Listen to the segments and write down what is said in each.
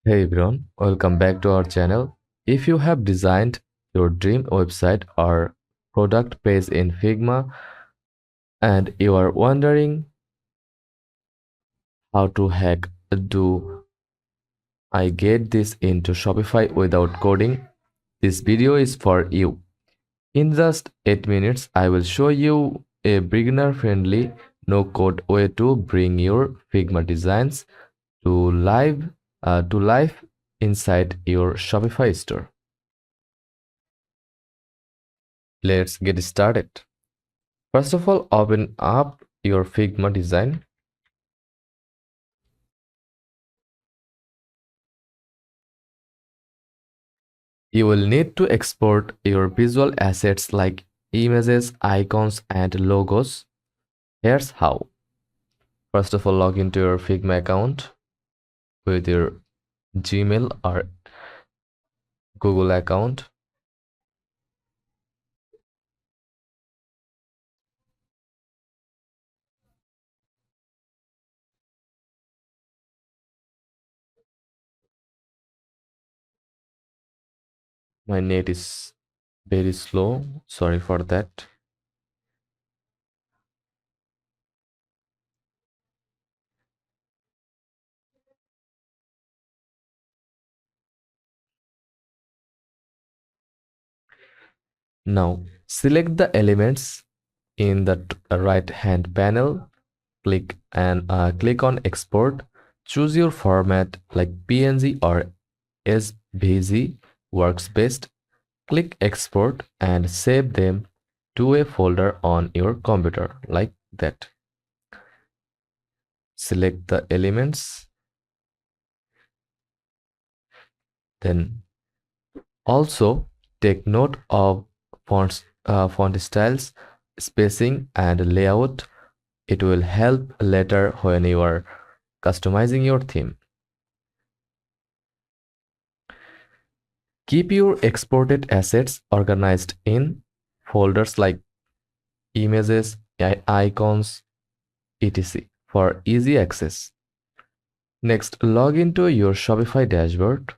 Hey everyone, welcome back to our channel. If you have designed your dream website or product page in Figma and you are wondering how to hack do I get this into Shopify without coding, this video is for you. In just 8 minutes, I will show you a beginner-friendly no-code way to bring your Figma designs to life inside your Shopify store. Let's get started. First of all, open up your Figma design. You will need to export your visual assets like images, icons, and logos. Here's how. First of all, log into your Figma account with your Gmail or Google account. My net is very slow. Sorry for that. Now, select the elements in the right hand panel. Click on export. Choose your format like PNG or SVG works best. Click export and save them to a folder on your computer like that. Select the elements. Then also take note of font styles, spacing and layout. It will help later when you are customizing your theme. Keep your exported assets organized in folders like images, icons, etc. for easy access. Next, log into your Shopify dashboard.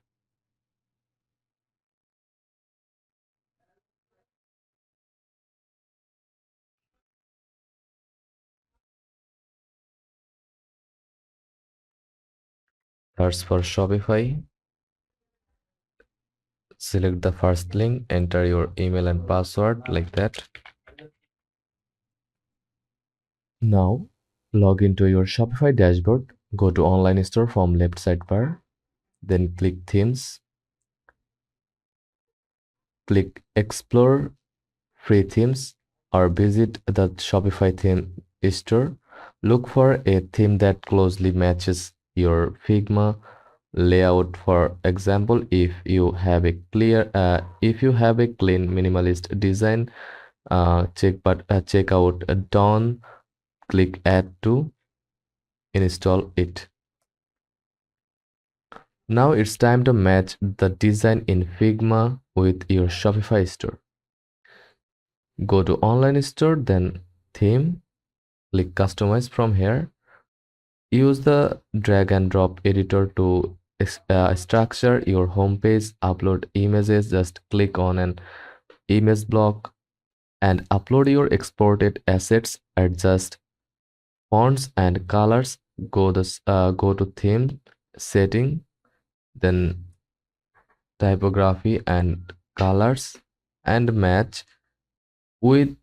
Search for Shopify. Select the first link, enter your email and password like that. Now, log into your Shopify dashboard. Go to online store from left sidebar. Then click themes. Click explore free themes or visit the Shopify theme store. Look for a theme that closely matches your Figma layout. For example, if you have a clean minimalist design, check out Dawn. Click add to install it. Now it's time to match the design in Figma with your Shopify store. Go to online store, then theme, click customize from here. Use the drag and drop editor to structure your home page. Upload images. Just click on an image block and upload your exported assets. Adjust fonts and colors. Go to theme setting, then typography and colors, and match with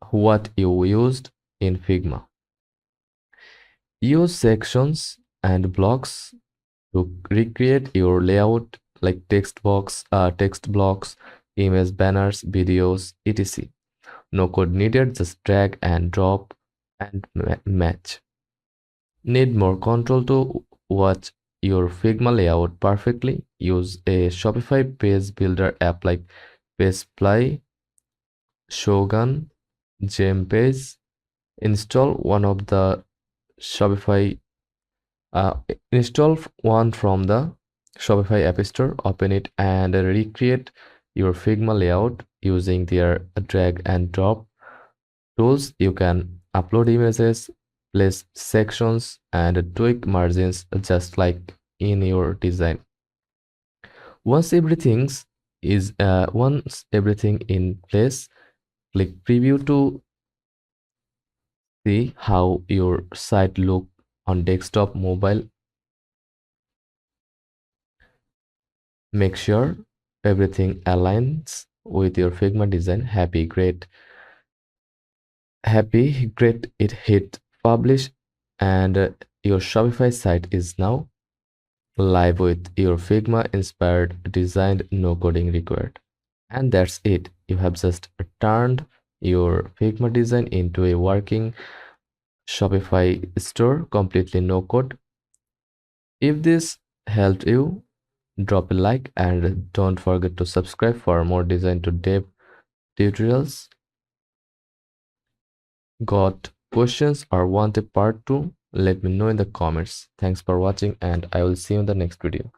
what you used in Figma. Use sections and blocks to recreate your layout like text blocks, image banners, videos, etc. No code needed, just drag and drop and match. Need more control to watch your Figma layout perfectly? Use a Shopify page builder app like PageFly, Shogun, Page. Install one of the Shopify uh, install one from the Shopify App Store, open it and recreate your Figma layout using their drag and drop tools. You can upload images, place sections and tweak margins just like in your design. Once everything in place, click preview to see how your site look on desktop, mobile. Make sure everything aligns with your Figma design. Great, it hit publish, and your Shopify site is now live with your Figma inspired design, no coding required. And that's it. You have just turned your Figma design into a working Shopify store, completely no code. If this helped you, drop a like and don't forget to subscribe for more design to dev tutorials. Got questions or want a part 2? Let me know in the comments. Thanks for watching and I will see you in the next video.